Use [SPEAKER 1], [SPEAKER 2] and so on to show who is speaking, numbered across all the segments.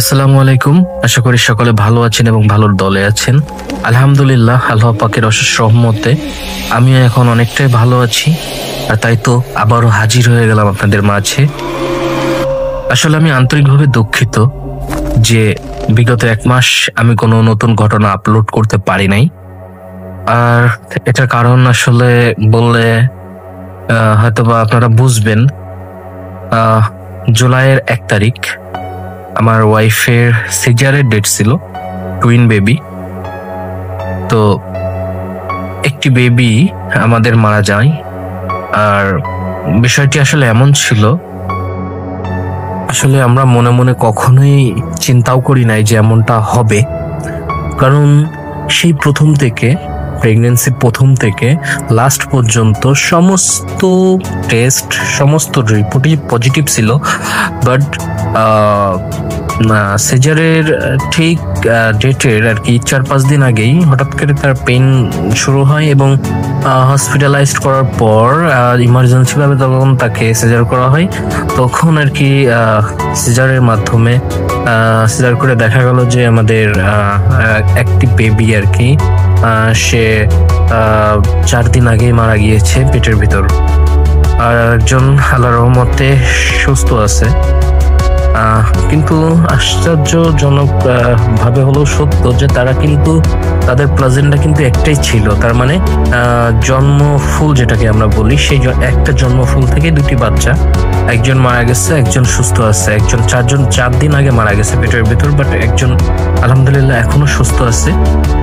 [SPEAKER 1] আসসালামু আলাইকুম। আশা করি সকলে ভালো আছেন এবং ভালোর দলে আছেন। আলহামদুলিল্লাহ, আল্লাহ পাকের অশেষ রহমতে আমিও এখন অনেকটাই ভালো আছি। আর তাই তো আবারও হাজির হয়ে গেলাম আপনাদের মাঝে। আসলে আমি আন্তরিকভাবে দুঃখিত যে বিগত 1 মাস আমি কোনো নতুন ঘটনা আপলোড করতে পারি নাই। আর এটার কারণ আসলে বললে হয়তোবা আপনারা বুঝবেন। জুলাইয়ের 1 তারিখ আমার ওয়াইফের সিজারের ডেট ছিল, টুইন বেবি। তো একটি বেবি আমাদের মারা যায়। আর বিষয়টি আসলে এমন ছিল, আসলে আমরা মনে মনে কখনোই চিন্তাও করি নাই যে এমনটা হবে। কারণ সেই প্রথম থেকে, প্রেগনেন্সির প্রথম থেকে লাস্ট পর্যন্ত সমস্ত টেস্ট, সমস্ত রিপোর্টই পজিটিভ ছিল। বাট সিজারের ঠিক ডেটের আর কি 4-5 দিন আগেই হঠাৎ করে তার পেইন শুরু হয় এবং হসপিটালাইজড করার পর ইমার্জেন্সি ভাবে তখন তাকে সিজার করা হয়। তখন আর কি সিজারের মাধ্যমে সিজার করে দেখা গেল যে আমাদের একটি বেবি আর কি সে 4 দিন আগেই মারা গিয়েছে পেটের ভিতর। আর একজন আল্লাহর রহমতে সুস্থ আছে। কিন্তু আশ্চর্যজনক ভাবে হলেও সত্য যে তারা কিন্তু তাদের প্লাজেন্টা কিন্তু একটাই ছিল। তার মানে জন্মফুল যেটাকে আমরা বলি, সেই একটা জন্মফুল থেকে 2টি বাচ্চা, একজন মারা গেছে, একজন সুস্থ আছে। একজন 4 দিন আগে মারা গেছে পেটের ভিতর, বাট একজন আলহামদুলিল্লাহ এখনো সুস্থ আছে,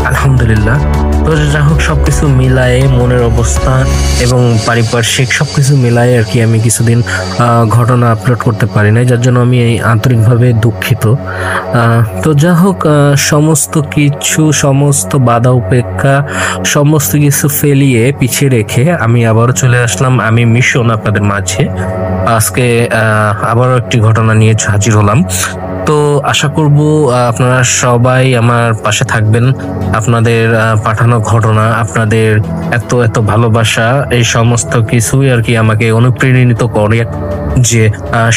[SPEAKER 1] আলহামদুলিল্লাহ। তো যা হোক, সবকিছু মিলায়ে মনের অবস্থা এবং পারিপার্শ্বিক সবকিছু মিলায়ে আর কি আমি কিছুদিন ঘটনা আপলোড করতে পারি নাই, যার জন্য আমি আন্তরিকভাবে দুঃখিত। তো যা হোক, সমস্ত কিছু, সমস্ত বাধা উপেক্ষা, সমস্ত কিছু ফেলিয়ে পিছিয়ে রেখে আমি আবারও চলে আসলাম। আমি মিশন আপনাদের মাঝে আজকে আবারও একটি ঘটনা নিয়ে হাজির হলাম। তো আশা করব আপনারা সবাই আমার পাশে থাকবেন। আপনাদের পাঠানো ঘটনা, আপনাদের এত এত ভালোবাসা, এই সমস্ত কিছুই আর কি আমাকে অনুপ্রেরিত করে যে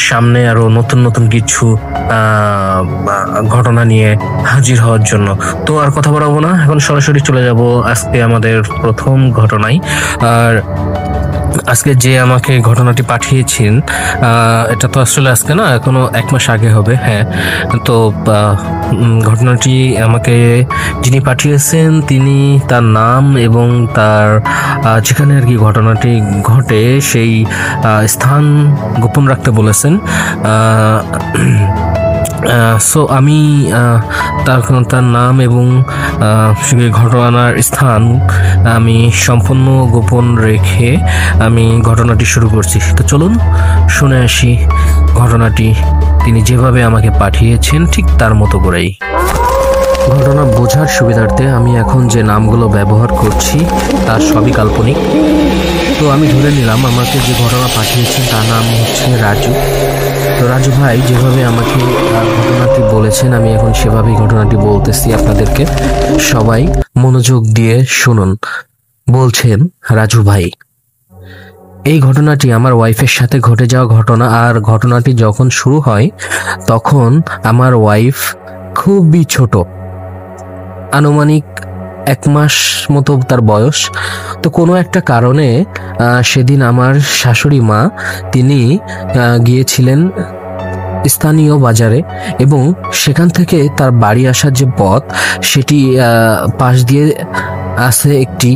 [SPEAKER 1] সামনে আরো নতুন নতুন কিছু ঘটনা নিয়ে হাজির হওয়ার জন্য। তো আর কথা বাড়াবো না, এখন সরাসরি চলে যাব আজকে আমাদের প্রথম ঘটনায়। আর আজকে যে আমাকে ঘটনাটি পাঠিয়েছেন, এটা তো আসলে আজকে না, এখনো 1 মাস আগে হবে। হ্যাঁ, তো ঘটনাটি আমাকে যিনি পাঠিয়েছেন তিনি তার নাম এবং তার যেখানে আর কি ঘটনাটি ঘটে সেই স্থান গোপন রাখতে বলেছেন। সো আমি তার নাম এবং ঘটনার স্থান আমি সম্পূর্ণ গোপন রেখে আমি ঘটনাটি শুরু করছি। তো চলুন শুনে আসি ঘটনাটি তিনি যেভাবে আমাকে পাঠিয়েছেন ঠিক তার মতো করেই। ঘটনা বোঝার সুবিধার্থে আমি এখন যে নামগুলো ব্যবহার করছি তার সবই কাল্পনিক। তো আমি ধরে নিলাম আমাকে যে ঘটনা পাঠিয়েছেন তার নাম হচ্ছে রাজু। তো রাজু ভাই যেভাবে আমাকে ঘটনাটি বলেছেন আমি এখন সেভাবেই ঘটনাটি বলতেছি আপনাদেরকে। সবাই মনোযোগ দিয়ে শুনুন। বলছেন রাজু ভাই, এই ঘটনাটি আমার ওয়াইফের সাথে ঘটে যাওয়া ঘটনা। আর ঘটনাটি যখন শুরু হয় তখন আমার ওয়াইফ খুবই ছোট, আনুমানিক 1 মাস মতো তার বয়স। তো কোনো একটা কারণে সেদিন আমার শাশুড়ি মা তিনি গিয়েছিলেন স্থানীয় বাজারে এবং সেখান থেকে তার বাড়ি আসার যে পথ সেটি পাশ দিয়ে আছে একটি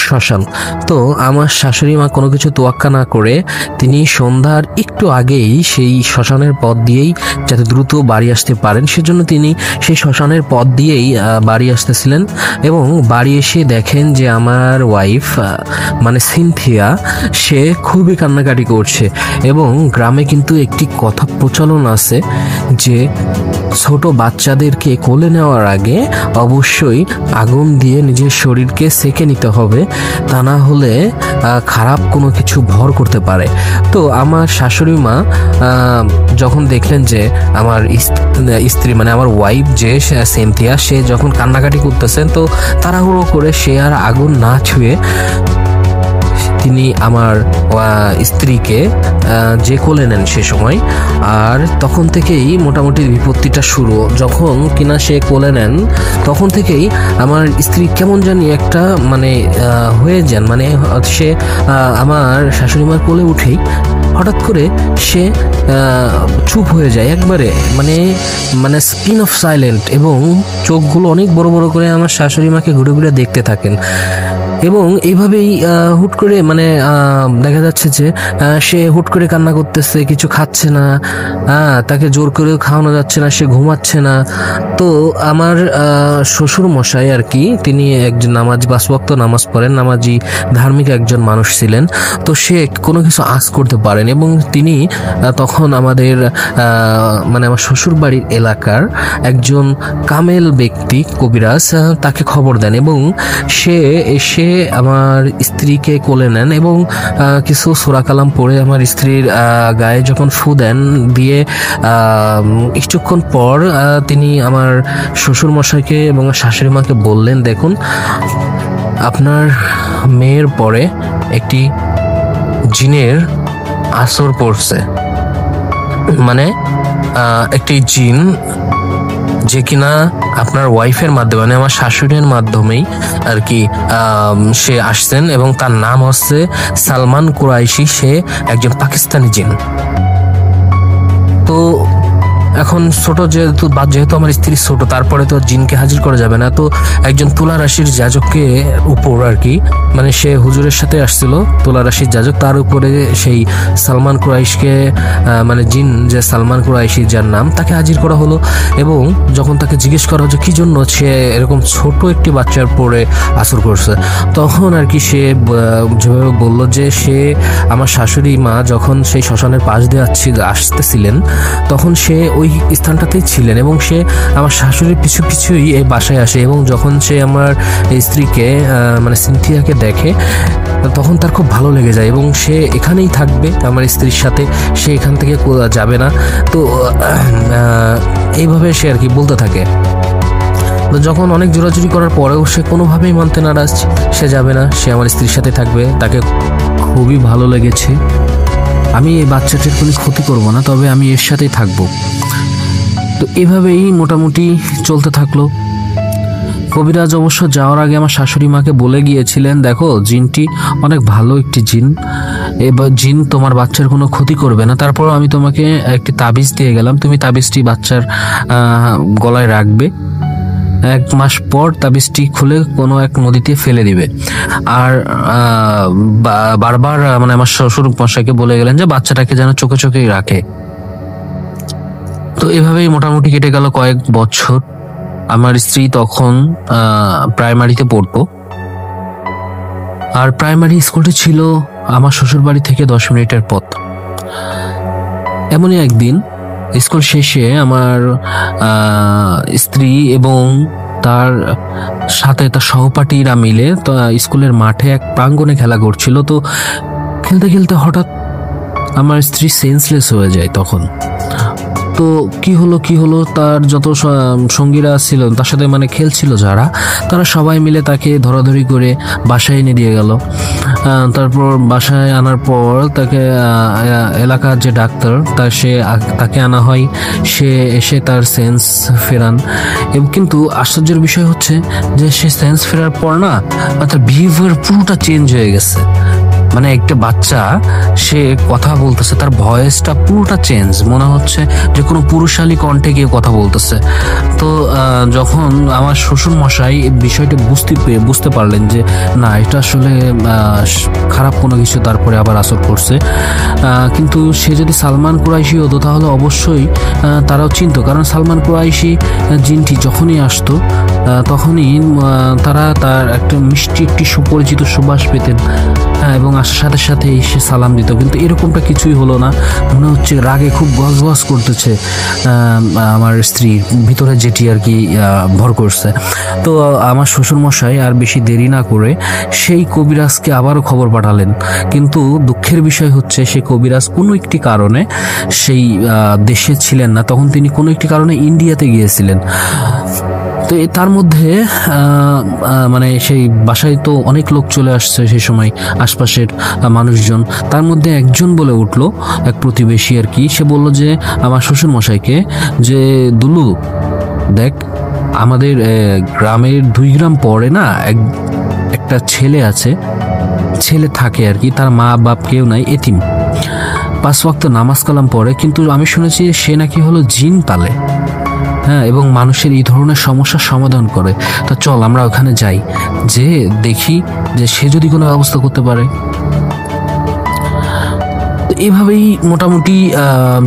[SPEAKER 1] শ্মশান। তো আমার শাশুড়ি মা কোনো কিছু তোয়াক্কা না করে তিনি সন্ধ্যার একটু আগেই সেই শ্মশানের পথ দিয়েই যাতে দ্রুত বাড়ি আসতে পারেন সেজন্য তিনি সেই শ্মশানের পথ দিয়েই বাড়ি আসতেছিলেন। এবং বাড়ি এসে দেখেন যে আমার ওয়াইফ মানে সিনথিয়া সে খুবই কান্নাকাটি করছে। এবং গ্রামে কিন্তু একটি কথা প্রচলন আছে যে ছোট বাচ্চাদেরকে কোলে নেওয়ার আগে অবশ্যই আগুন দিয়ে নিজের শরীরকে সেকে নিতে হবে, তা না হলে খারাপ কোনো কিছু ভর করতে পারে। তো আমার শাশুড়ি মা যখন দেখলেন যে আমার স্ত্রী মানে আমার ওয়াইফ যে সিনথিয়া সে যখন কান্নাকাটি করতেছেন, তো তাড়াহুড়ো করে সে আর আগুন না ছুঁয়ে তিনি আমার স্ত্রীকে যে কোলে নেন সে সময়। আর তখন থেকেই মোটামুটি বিপত্তিটা শুরু। যখন কিনা সে কোলে নেন তখন থেকেই আমার স্ত্রী কেমন জানি একটা মানে হয়ে যান, মানে সে আমার শাশুড়ি মার কোলে উঠেই হঠাৎ করে সে চুপ হয়ে যায় একবারে, মানে মানে স্পিন অফ সাইলেন্ট, এবং চোখগুলো অনেক বড় বড় করে আমার শাশুড়ি মাকে ঘুরে ঘুরে দেখতে থাকেন। এবং এইভাবেই হুট করে মানে দেখা যাচ্ছে যে সে হুট করে কান্না করতেছে, কিছু খাচ্ছে না, তাকে জোর করেও খাওয়ানো যাচ্ছে না, সে ঘুমাচ্ছে না। তো আমার শ্বশুর মশাই আর কি, তিনি একজন নামাজি, 5 ওয়াক্ত নামাজ পড়েন, নামাজি ধার্মিক একজন মানুষ ছিলেন। তো সে কোনো কিছু আঁচ করতে পারেন, এবং তিনি তখন আমাদের মানে আমার শ্বশুর বাড়ির এলাকার একজন কামেল ব্যক্তি কবিরাজ তাকে খবর দেন, এবং সে এসে আমার স্ত্রীকে কোলে নেন এবং কিছু সূরা কালাম পড়ে আমার স্ত্রীর গায়ে যখন ফু দেন, দিয়ে কিছুক্ষণ পর তিনি আমার শ্বশুর মশাইকে এবং শাশুড়ি মাকে বললেন, দেখুন আপনার মেয়ের পরে একটি জিনের আসর পড়ছে, মানে একটি জিন যে কিনা আপনার ওয়াইফের মাধ্যমে, মানে আমার শাশুড়ির মাধ্যমেই আর কি সে আসছেন, এবং তার নাম হচ্ছে সালমান কুরাইশি। সে একজন পাকিস্তানি জিন। তো এখন ছোট যেহেতু আমার স্ত্রী ছোট, তারপরে তো জিনকে হাজির করা যাবে না। তো একজন তুলা রাশির যাজককে উপর আর কি, মানে সে হুজুরের সাথে আসছিল, তুলা রাশির যাজক, তার উপরে সেই সালমান কুরাইশকে মানে জিন যে সালমান কুরাইশি যার নাম, তাকে হাজির করা হলো। এবং যখন তাকে জিজ্ঞেস করা হচ্ছে কি জন্য সে এরকম ছোট একটি বাচ্চার পরে আসর করছে, তখন আর কি সে যেভাবে বললো যে সে আমার শাশুড়ি মা যখন সেই শ্মশানের পাশ দিয়ে আসতেছিলেন তখন সে ওই স্থানটাতেই ছিলেন, এবং সে আমার শাশুড়ির পিছু পিছুই এই বাসায় আসে। এবং যখন সে আমার স্ত্রীকে মানে সিনথিয়াকে দেখে তখন তার খুব ভালো লেগে যায়, এবং সে এখানেই থাকবে আমার স্ত্রীর সাথে, সে এখান থেকে যাবে না। তো এইভাবে সে আর কি বলতে থাকে। তো যখন অনেক জোরাজুরি করার পরেও সে কোনোভাবেই মানতে নারাজ, সে যাবে না, সে আমার স্ত্রীর সাথে থাকবে, তাকে খুবই ভালো লেগেছে। আমি এই বাচ্চাটির কোনো ক্ষতি করব না, তবে আমি এর সাথেই থাকবো। তো এভাবেই মোটামুটি চলতে থাকলো। কবিরাজ অবশ্য যাওয়ার আগে আমার শাশুড়ি মাকে বলে গিয়েছিলেন, দেখো জিনটি অনেক ভালো একটি জিন, এবার জিন তোমার বাচ্চার কোনো ক্ষতি করবে না। তারপর আমি তোমাকে একটি তাবিজ দিয়ে গেলাম, তুমি তাবিজটি বাচ্চার গলায় রাখবে, 1 মাস পর তাবিজটি খুলে কোনো এক নদীতে ফেলে দিবে। আর বারবার মানে আমার শ্বশুর মশাইকে বলে গেলেন যে বাচ্চাটাকে যেন চোখে চোখেই রাখে। তো এভাবেই মোটামুটি কেটে গেল কয়েক বছর। আমার স্ত্রী তখন প্রাইমারিতে পড়তো, আর প্রাইমারি স্কুলটি ছিল আমার শ্বশুর বাড়ি থেকে 10 মিনিটের পথ। এমনই একদিন স্কুল শেষে আমার স্ত্রী এবং তার সাথে তার সহপাঠীরা মিলে তো স্কুলের মাঠে এক প্রাঙ্গণে খেলা করছিল। তো খেলতে খেলতে হঠাৎ আমার স্ত্রী সেন্সলেস হয়ে যায় তখন। তো কি হলো, তার যত সঙ্গীরা ছিল তার সাথে মানে খেলছিল যারা, তারা সবাই মিলে তাকে ধরাধরি করে বাসায় এনে দিয়ে গেল। তারপর বাসায় আনার পর তাকে এলাকার যে ডাক্তার তাকে আনা হয়, সে এসে তার সেন্স ফেরান। এবং কিন্তু আশ্চর্যের বিষয় হচ্ছে যে সে সেন্স ফেরার পর না তার বিহেভিয়ার পুরোটা চেঞ্জ হয়ে গেছে। মানে একটা বাচ্চা সে কথা বলতেছে, তার ভয়েসটা পুরোটা চেঞ্জ, মনে হচ্ছে যে কোনো পুরুষালী কণ্ঠে গিয়ে কথা বলতেছে। তো যখন আমার শ্বশুর মশাই বিষয়টা বুঝতে পারলেন যে না এটা আসলে খারাপ কোনো কিছু, তারপরে আবার আসর করছে। কিন্তু সে যদি সালমান কুরাইশি হতো তাহলে অবশ্যই তারাও চিনতো, কারণ সালমান কুরাইশি জিনটি যখনই আসতো তখনই তারা তার একটা মিষ্টি একটি সুপরিচিত সুবাস পেতেন, এবং আসার সাথে সাথে সে সালাম দিত। কিন্তু এরকমটা কিছুই হলো না, মনে হচ্ছে রাগে খুব গজগজ করতেছে আমার স্ত্রীর ভিতরে, যেটি আর কি ভর করছে। তো আমার শ্বশুরমশাই আর বেশি দেরি না করে সেই কবিরাজকে আবারও খবর পাঠালেন। কিন্তু দুঃখের বিষয় হচ্ছে সেই কবিরাজ কোনো একটি কারণে সেই দেশে ছিলেন না, তখন তিনি কোনো একটি কারণে ইন্ডিয়াতে গিয়েছিলেন। তো তার মধ্যে মানে সেই বাসায় তো অনেক লোক চলে আসছে সেই সময়, আশপাশের মানুষজন। তার মধ্যে একজন বলে উঠলো, এক প্রতিবেশী আর কি, সে বলল যে আমার শ্বশুর মশাইকে যে দুলু দেখ, আমাদের গ্রামের 2 গ্রাম পরে না একটা ছেলে আছে, ছেলে থাকে আর কি, তার মা বাপ কেউ নাই, এতিম, 5 ওয়াক্ত নামাজ কালাম পড়ে, কিন্তু আমি শুনেছি সে নাকি হলো জিন পালে, হ্যাঁ, এবং মানুষের এই ধরনের সমস্যার সমাধান করে। তো চল আমরা ওখানে যাই, যে দেখি যে সে যদি কোনো ব্যবস্থা করতে পারে। এভাবেই মোটামুটি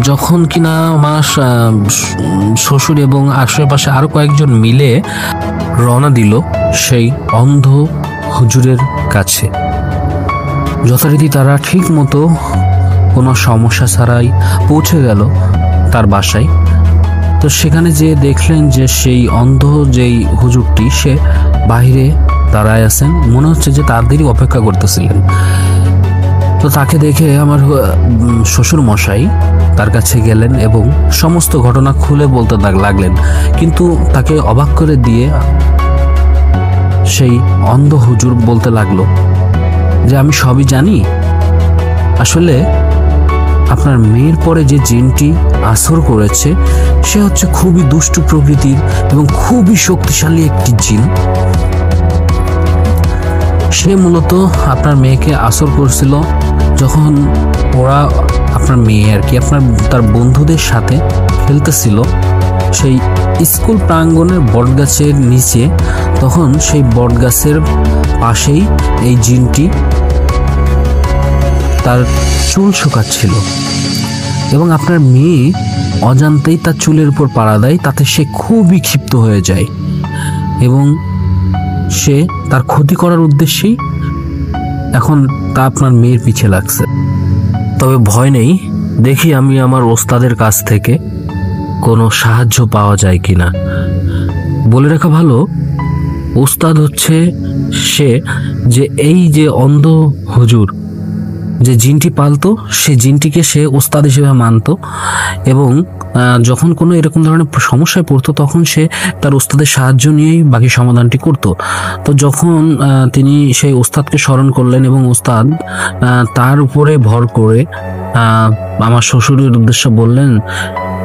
[SPEAKER 1] যখন কিনা আমার শ্বশুর এবং আশেপাশে আরো কয়েকজন মিলে রওনা দিল সেই অন্ধ হুজুরের কাছে, যথারীতি তারা ঠিক মতো কোনো সমস্যা ছাড়াই পৌঁছে গেল তার বাসায়। তো সেখানে যে দেখলেন যে সেই অন্ধ যেই হুজুরটি সে বাইরে দাঁড়ায় আছেন, মনে হচ্ছে যে তাদেরই অপেক্ষা করতেছিলেন। তো তাকে দেখে আমার শ্বশুর মশাই তার কাছে গেলেন এবং সমস্ত ঘটনা খুলে বলতে লাগলেন, কিন্তু তাকে অবাক করে দিয়ে সেই অন্ধ হুজুর বলতে লাগলো যে আমি সবই জানি, আসলে আপনার মেয়ের পরে যে জিনটি আসর করেছে সে হচ্ছে খুবই দুষ্টু প্রকৃতির এবং খুবই শক্তিশালী একটি জিন। সে মূলত আপনার মেয়েকে আসর করছিল যখন ওরা, আপনার মেয়ে আর কি, তার বন্ধুদের সাথে খেলতেছিল সেই স্কুল প্রাঙ্গণের বটগাছের নিচে। তখন সেই বটগাছের পাশেই এই জিনটি তার চুল শুকাচ্ছিল এবং আপনার মেয়ে অজান্তেই তার চুলের উপর পাড়া দেয়, তাতে সে খুবই ক্ষিপ্ত হয়ে যায় এবং সে তার ক্ষতি করার উদ্দেশ্যেই এখন তা আপনার মেয়ের পিছে লাগছে। তবে ভয় নেই, দেখি আমি আমার ওস্তাদের কাছ থেকে কোনো সাহায্য পাওয়া যায় কিনা। বলে রাখা ভালো, ওস্তাদ হচ্ছে সে যে এই যে অন্ধ হুজুর যে জিনটি পালতো, সে জিনটিকে সে ওস্তাদ হিসেবে মানত এবং যখন কোনো এরকম ধরনের সমস্যায় পড়তো তখন সে তার ওস্তাদের সাহায্য নিয়েই বাকি সমাধানটি করত। তো যখন তিনি সেই ওস্তাদকে স্মরণ করলেন এবং ওস্তাদ তার উপরে ভর করে আমার শ্বশুরের উদ্দেশ্যে বললেন,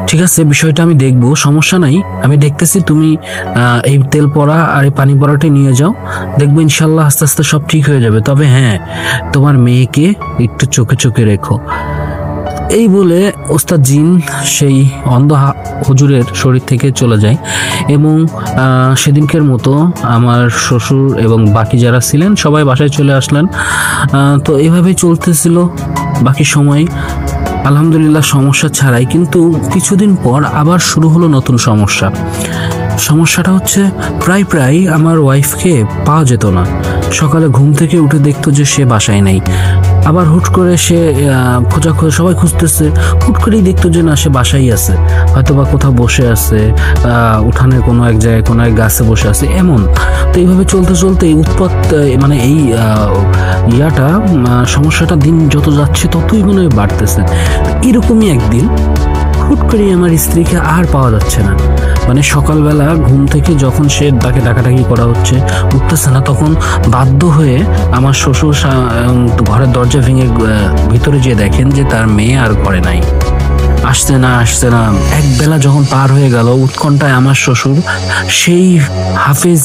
[SPEAKER 1] ঠিক আছে, বিষয়টা আমি দেখব, সমস্যা নাই, আমি দেখতেছি, তুমি এই তেল পড়া আর এই পানি পড়াটা নিয়ে যাও, দেখবো ইনশাল্লাহ আস্তে আস্তে সব ঠিক হয়ে যাবে, তবে হ্যাঁ তোমার মেয়েকে একটু চোখে চোখে রেখো। এই বলে ওস্তাদ জিন সেই অন্ধ হুজুরের শরীর থেকে চলে যায় এবং সেদিনকের মতো আমার শ্বশুর এবং বাকি যারা ছিলেন সবাই বাসায় চলে আসলেন। তো এভাবেই চলতেছিল বাকি সময়, আলহামদুলিল্লাহ সমস্যা ছাড়াই। কিন্তু কিছুদিন পর আবার শুরু হলো নতুন সমস্যা। সমস্যাটা হচ্ছে প্রায় আমার ওয়াইফকে পাওয়া যেত না। সকালে ঘুম থেকে উঠে দেখতো যে সে বাসায় নেই, আবার হুট করে সে সবাই খুঁজতেছে, হুট করেই দেখতো যে না, সে বাসায় আছে, হয়তো বা কোথাও বসে আছে, উঠানের কোনো এক জায়গায় কোনো এক গাছে বসে আছে, এমন। তো এইভাবে চলতে চলতে উৎপাত, মানে এই সমস্যাটা দিন যত যাচ্ছে ততই মনে হয় বাড়তেছে। এরকমই একদিন হুট করে আমার স্ত্রীকে আর পাওয়া যাচ্ছে না, মানে সকালবেলা ঘুম থেকে যখন সে তাকে ডাকাডাকি করা হচ্ছে, উঠতেছে না, তখন বাধ্য হয়ে আমার শ্বশুর ঘরের দরজা ভেঙে ভিতরে যেয়ে দেখেন যে তার মেয়ে আর ঘরে নাই, আসছে না। এক বেলা যখন পার হয়ে গেল, উৎকণ্ঠায় আমার শ্বশুর সেই হাফেজ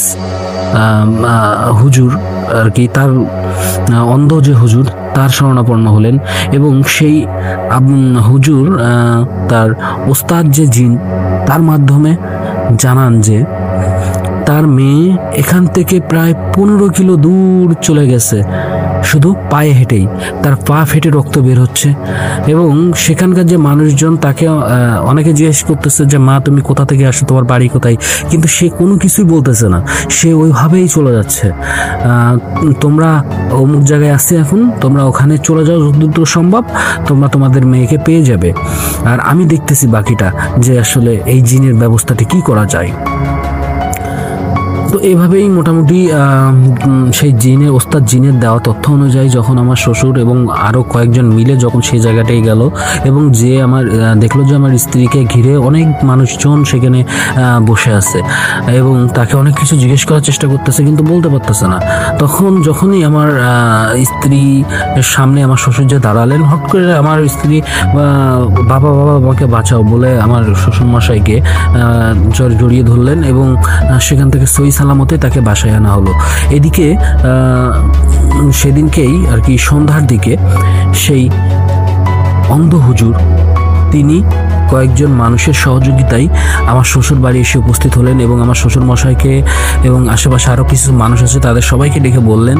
[SPEAKER 1] হুজুর আর কি, তার অন্ধ যে হুজুর তার শরণাপন্ন হলেন এবং সেই হুজুর তার ওস্তাদ যে জিন তার মাধ্যমে জানান যে তার মেয়ে এখান থেকে প্রায় 15 কিলো দূর চলে গেছে, শুধু পায়ে হেঁটেই, তার পা ফেটে রক্ত বের হচ্ছে এবং সেখানকার যে মানুষজন তাকে অনেকে জিজ্ঞেস করতেছে যে মা তুমি কোথা থেকে আসো, তোমার বাড়ি কোথায়, কিন্তু সে কোনো কিছুই বলতেছে না, সে ওইভাবেই চলে যাচ্ছে। তোমরা অমুক জায়গায় আসছে, এখন তোমরা ওখানে চলে যাও যতদূর সম্ভব, তোমরা তোমাদের মেয়েকে পেয়ে যাবে, আর আমি দেখতেছি বাকিটা যে আসলে এই জিনের ব্যবস্থাটি কি করা যায়।
[SPEAKER 2] তো এইভাবেই মোটামুটি সেই ওস্তাদ জিনের দেওয়া তথ্য অনুযায়ী যখন আমার শ্বশুর এবং আরও কয়েকজন মিলে যখন সেই জায়গাটায় গেল এবং যে আমার দেখলো যে আমার স্ত্রীকে ঘিরে অনেক মানুষজন সেখানে বসে আছে এবং তাকে অনেক কিছু জিজ্ঞেস করার চেষ্টা করতেছে কিন্তু বলতে পারতেছে না। তখন যখনই আমার স্ত্রী সামনে আমার শ্বশুর যে দাঁড়ালেন, হট করে আমার স্ত্রী বাবা বাবা আমাকে বাঁচাও বলে আমার শ্বশুর মশাইকে জড়িয়ে ধরলেন এবং সেখান থেকে সহি সালামতে তাকে বাসায় আনা হলো। এদিকে সেদিনকেই আর কি সন্ধ্যার দিকে সেই অন্ধ হুজুর তিনি কয়েকজন মানুষের সহযোগিতায় আমার শ্বশুর বাড়ি এসে উপস্থিত হলেন এবং আমার শ্বশুর মশাইকে এবং আশেপাশে আরও কিছু মানুষ আছে তাদের সবাইকে ডেকে বললেন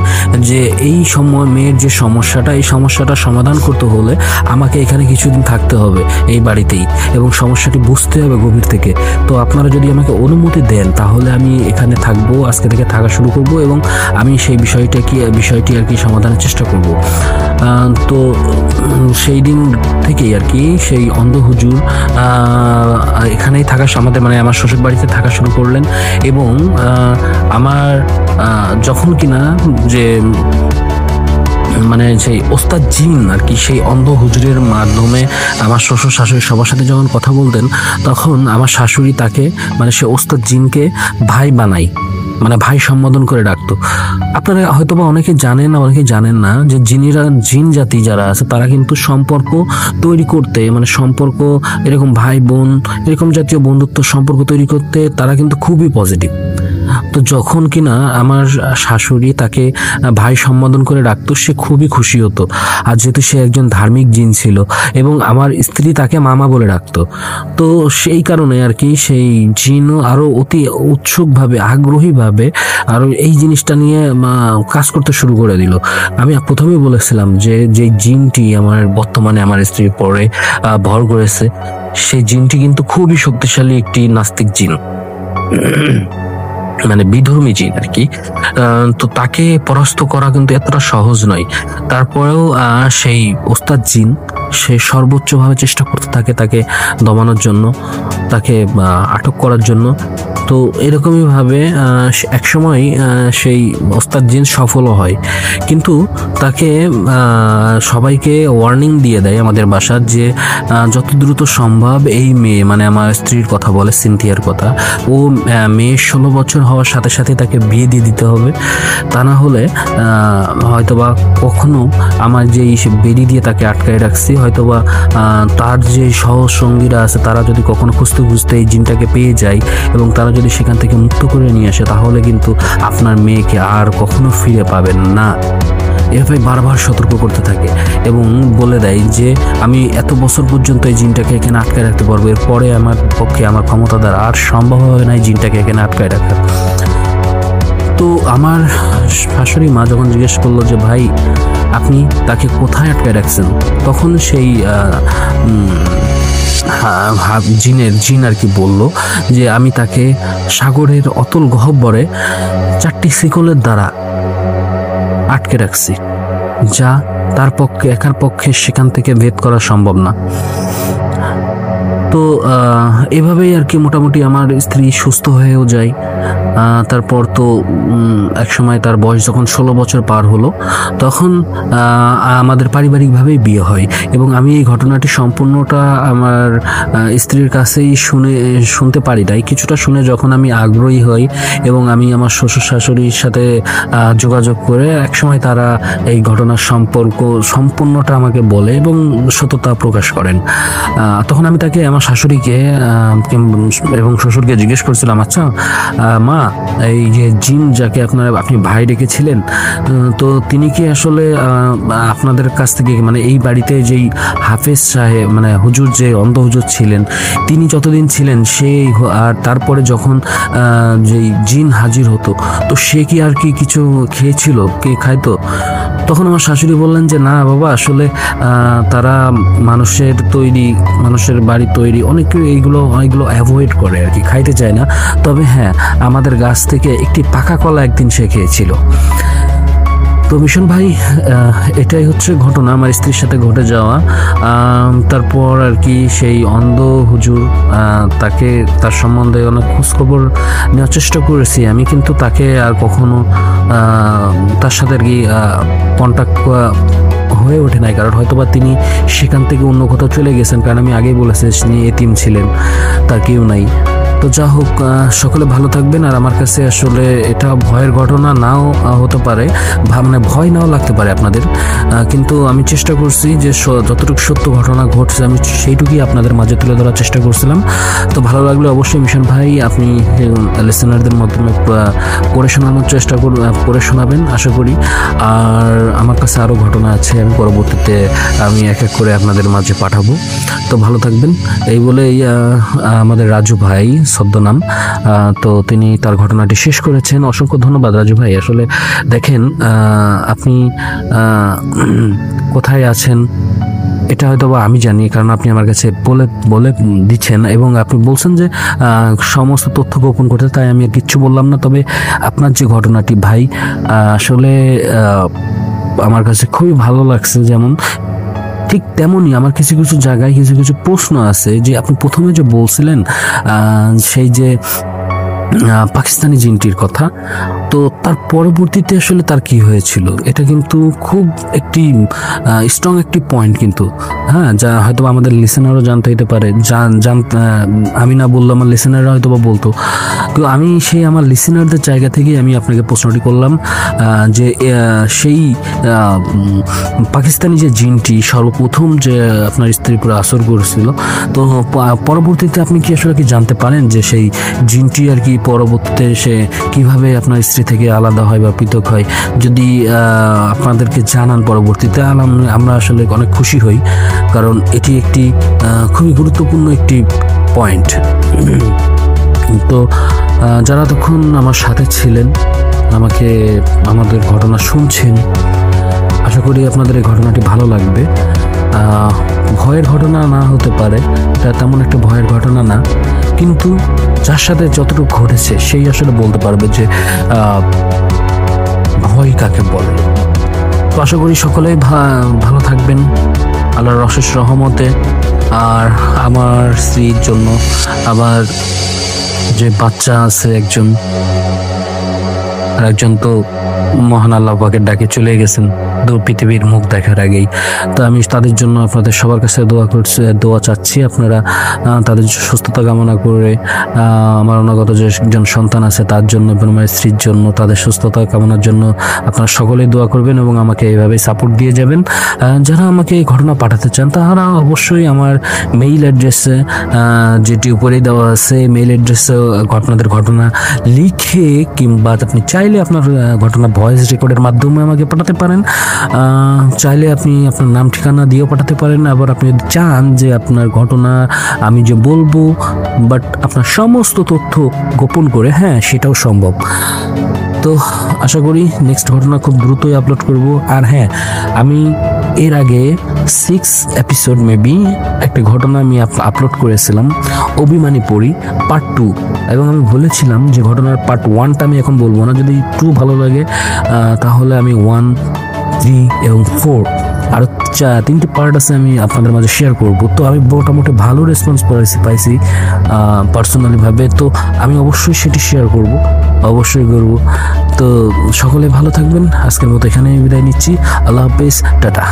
[SPEAKER 2] যে এই সময় মেয়ের যে সমস্যাটা, এই সমস্যাটা সমাধান করতে হলে আমাকে এখানে কিছুদিন থাকতে হবে এই বাড়িতেই এবং সমস্যাটি বুঝতে হবে গভীর থেকে। তো আপনারা যদি আমাকে অনুমতি দেন তাহলে আমি এখানে থাকবো, আজকে থেকে থাকা শুরু করব এবং আমি সেই বিষয়টি আর কি সমাধানের চেষ্টা করব। তো সেই দিন থেকেই আর কি সেই অন্ধ হুজুর এখানেই থাকা আমাদের আমার শ্বশুর বাড়িতে থাকা শুরু করলেন এবং আমার যখন কিনা যে সেই ওস্তাদ জিন আর কি সেই অন্ধ হুজুরের মাধ্যমে আমার শ্বশুর শাশুড়ি সবার সাথে যখন কথা বলতেন তখন আমার শাশুড়ি তাকে সে ওস্তাদ জিনকে ভাই বানাই, ভাই সম্বোধন করে ডাকতো। আপনারা হয়তোবা অনেকে জানেন না, অনেকে জানেন না যে জিন জাতি যারা আছে তারা কিন্তু সম্পর্ক তৈরি করতে সম্পর্ক এরকম ভাই বোন এরকম জাতীয় বন্ধুত্ব সম্পর্ক তৈরি করতে তারা কিন্তু খুবই পজিটিভ। তো যখন কিনা আমার শাশুড়ি তাকে ভাই সম্বোধন করে ডাকতো সে খুবই খুশি হতো, আর যেহেতু সে একজন ধার্মিক জিন ছিল এবং আমার স্ত্রী তাকে মামা বলে ডাকতো। তো সেই কারণে আর কি সেই জিনও আরো অতি উৎসুকভাবে আগ্রহীভাবে আরো এই জিনিসটা নিয়ে কাজ করতে শুরু করে দিল। আমি প্রথমেই বলেছিলাম যে জিনটি বর্তমানে আমার স্ত্রীর পরে ভর করেছে সেই জিনটি কিন্তু খুবই শক্তিশালী একটি নাস্তিক জিন, বিধর্মী জিন আর কি। তো তাকে পরাস্ত করা কিন্তু এতটা সহজ নয়। তারপরেও সেই ওস্তাদ জিন সে সর্বোচ্চভাবে চেষ্টা করতে থাকে তাকে দমানোর জন্য, তাকে আটক করার জন্য। তো এরকমই ভাবে একসময় সেই ওস্তাদ জিন সফলও হয়, কিন্তু তাকে সবাইকে ওয়ার্নিং দিয়ে দেয় আমাদের বাসার যে যত দ্রুত সম্ভব এই মেয়ে আমার স্ত্রীর কথা বলে, সিনথিয়ার কথা, ও মেয়ে 16 বছর হওয়ার সাথে সাথে তাকে বিয়ে দিয়ে দিতে হবে। তা না হলে হয়তোবা কখনো আমার যে বেরি দিয়ে তাকে আটকায় রাখছি হয়তোবা তার যে সহসঙ্গীরা আছে তারা যদি কখনো খুঁজতে খুঁজতে এই জিনটাকে পেয়ে যায় এবং তারা যদি সেখান থেকে মুক্ত করে নিয়ে আসে তাহলে কিন্তু আপনার মেয়েকে আর কখনো ফিরে পাবেন না। এভাবে বারবার সতর্ক করতে থাকে এবং বলে দেয় যে আমি এত বছর পর্যন্ত এই জিনটাকে এখানে আটকায় রাখতে পারবো, এরপরে আমার পক্ষে আমার ক্ষমতা দ্বারা আর সম্ভব হবে না এই জিনটাকে এখানে আটকায় রাখা। তো আমার শাশুড়ি মা যখন জিজ্ঞেস করলো যে ভাই আপনি তাকে কোথায় আটকায় রাখছেন, তখন সেই জিন আর কি বলল যে আমি তাকে সাগরের অতল গহ্বরে 4টি শিকলের দ্বারা আটকে রাখছি, যা তার পক্ষে একার পক্ষে সেখান থেকে ভেদ করা সম্ভব না। তো এভাবেই আর কি মোটামুটি আমার স্ত্রী সুস্থ হয়েও যায়। তারপর তো একসময় তার বয়স যখন 16 বছর পার হলো তখন আমাদের পারিবারিকভাবেই বিয়ে হয় এবং আমি এই ঘটনাটি সম্পূর্ণটা আমার স্ত্রীর কাছেই শুনতে পারি নাই, কিছুটা শুনে যখন আমি আগ্রহী হই এবং আমি আমার শ্বশুর শাশুড়ির সাথে যোগাযোগ করে একসময় তারা এই ঘটনার সম্পূর্ণটা আমাকে বলে এবং সত্যতা প্রকাশ করেন। তখন আমি তাকে আমার শাশুড়িকে এবং শ্বশুরকে জিজ্ঞেস করছিলাম, আচ্ছা মা এই যে জিন যাকে আপনি ভাই ডেকেছিলেন তো তিনি কি আসলে আপনাদের কাছ থেকে এই বাড়িতে যেই হাফেজ সাহেব হুজুর যে অন্ধ হুজুর ছিলেন তিনি যতদিন ছিলেন সেই আর তারপরে যখন যেই জিন হাজির হতো তো সে কি আর কি কিছু খেয়েছিল, কে খাইতো? তখন আমার শাশুড়ি বললেন যে না বাবা, আসলে তারা মানুষের বাড়ি তৈরি অনেকগুলো অ্যাভয়েড করে আর কি, খাইতে চায় না। তবে হ্যাঁ, আমাদের গাছ থেকে একটি পাকা কলা একদিন সে খেয়েছিল। তো মিশন ভাই, এটাই হচ্ছে ঘটনা আমার স্ত্রীর সাথে ঘটে যাওয়া। তারপর আর কি সেই অন্ধ হুজুর, তার সম্বন্ধে অনেক খোঁজখবর নেওয়ার চেষ্টা করেছি আমি, কিন্তু তাকে আর কখনো তার সাথে আর কি কন্ট্যাক্ট হয়ে ওঠে নাই, কারণ হয়তোবা তিনি সেখান থেকে অন্য কোথাও চলে গেছেন, কারণ আমি আগেই বলেছি তিনি এতিম ছিলেন, তার কেউ নাই। তো যা হোক, সকলে ভালো থাকবেন। আর আমার কাছে আসলে এটা ভয়ের ঘটনা নাও হতে পারে, মানে ভয় নাও লাগতে পারে আপনাদের, কিন্তু আমি চেষ্টা করছি যে যতটুকু সত্য ঘটনা ঘটছে আমি সেইটুকুই আপনাদের মাঝে তুলে ধরার চেষ্টা করছিলাম। তো ভালো লাগলে অবশ্যই মিশন ভাই আপনি লিসেনারদের মাধ্যমে পড়ে শোনানোর চেষ্টা পড়ে শোনাবেন আশা করি। আর আমার কাছে আরও ঘটনা আছে, আমি পরবর্তীতে আমি এক এক করে আপনাদের মাঝে পাঠাবো। তো ভালো থাকবেন। এই বলেই আমাদের রাজু ভাই ছদ্মনাম, তো তিনি তার ঘটনাটি শেষ করেছেন। অসংখ্য ধন্যবাদ রাজু ভাই। আসলে দেখেন, আপনি কোথায় আছেন এটা হয়তো বা আমি জানি, কারণ আপনি আমার কাছে বলে দিচ্ছেন এবং আপনি বলছেন যে সমস্ত তথ্য গোপন করতে, তাই আমি আর কিচ্ছু বললাম না। তবে আপনার যে ঘটনাটি ভাই, আসলে আমার কাছে খুবই ভালো লাগছে। যেমন ঠিক তেমনই আমার কিছু কিছু জায়গায় কিছু কিছু প্রশ্ন আছে, যে আপনি প্রথমে যে বলছিলেন সেই যে পাকিস্তানি জিনটির কথা, তো তার পরবর্তীতে আসলে তার কি হয়েছিল, এটা কিন্তু খুব একটি স্ট্রং একটি পয়েন্ট কিন্তু, হ্যাঁ, যা হয়তো আমাদের লিসেনারও জানতে হতে পারে। আমি না বললাম, আমার লিসেনাররা হয়তো বা বলতো, কিন্তু আমি সেই আমার লিসেনারদের জায়গা থেকে আমি আপনাকে প্রশ্নটি করলাম যে সেই পাকিস্তানি যে জিনটি সর্বপ্রথম যে আপনার স্ত্রীর উপরে আসর করেছিল, তো পরবর্তীতে আপনি কি আসলে কি জানতে পারেন যে সেই জিনটি আর কি পরবর্তীতে সে কিভাবে আপনার স্ত্রী থেকে আলাদা হয় বা পৃথক হয়? যদি আপনাদেরকে জানান পরবর্তীতে, আমরা আসলে অনেক খুশি হই, কারণ এটি একটি খুবই গুরুত্বপূর্ণ একটি পয়েন্ট। তো যারা তখন আমার সাথে ছিলেন, আমাদের ঘটনা শুনছেন, আশা করি আপনাদের এই ঘটনাটি ভালো লাগবে। ভয়ের ঘটনা না হতে পারে, এটা তেমন একটা ভয়ের ঘটনা না, কিন্তু যার সাথে যতটুকু ঘটেছে সেই আসলে বলতে পারবে যে ভয় কাকে বলে। তো আশা করি সকলেই ভালো থাকবেন আল্লাহর অশেষ রহমতে। আর আমার স্ত্রীর জন্য আবার যে বাচ্চা আছে একজন, আর একজন তো মহান আল্লাহ পাকের ডাকে চলে গেছেন পৃথিবীর মুখ দেখার আগেই। তো আমি তাদের জন্য আপনাদের সবার কাছে দোয়া চাচ্ছি। আপনারা তাদের সুস্থতা কামনা করে, আমার অনাগত যে একজন সন্তান আছে তার জন্য এবং আমার স্ত্রীর জন্য, তাদের সুস্থতা কামনার জন্য আপনারা সকলেই দোয়া করবেন এবং আমাকে এইভাবে সাপোর্ট দিয়ে যাবেন। যারা আমাকে এই ঘটনা পাঠাতে চান তারা অবশ্যই আমার মেইল অ্যাড্রেসে, যেটি উপরেই দেওয়া আছে, মেইল অ্যাড্রেসে আপনাদের ঘটনা লিখে, কিংবা আপনি চাইলে আপনার ঘটনা ভয়েস রেকর্ডের মাধ্যমে আমাকে পাঠাতে পারেন। চাইলে আপনি আপনার নাম ঠিকানা দিয়েও পাঠাতে পারেন। আবার আপনি যদি চান যে আপনার ঘটনা আমি যে বলবো, বাট আপনার সমস্ত তথ্য গোপন করে, হ্যাঁ, সেটাও সম্ভব। তো আশা করি নেক্সট ঘটনা খুব দ্রুতই আপলোড করব। আর হ্যাঁ, আমি এর আগে 6 এপিসোড মেবি একটা ঘটনা আমি আপলোড করেছিলাম, অভিমানী পড়ি পার্ট 2, এবং আমি বলেছিলাম যে ঘটনার পার্ট 1টা আমি এখন বলবো না, যদি 2 ভালো লাগে তাহলে আমি 1, 3 এবং 4 আরও 3টি পার্ট আছে আমি আপনাদের মাঝে শেয়ার করব। তো আমি মোটামুটি ভালো রেসপন্স পাইছি পার্সোনালিভাবে, তো আমি অবশ্যই সেটি শেয়ার করব, অবশ্যই করব। তো সকলে ভালো থাকবেন। আজকের মতো এখানেই বিদায় নিচ্ছি। আল্লাহ হাফেজ, টাটা।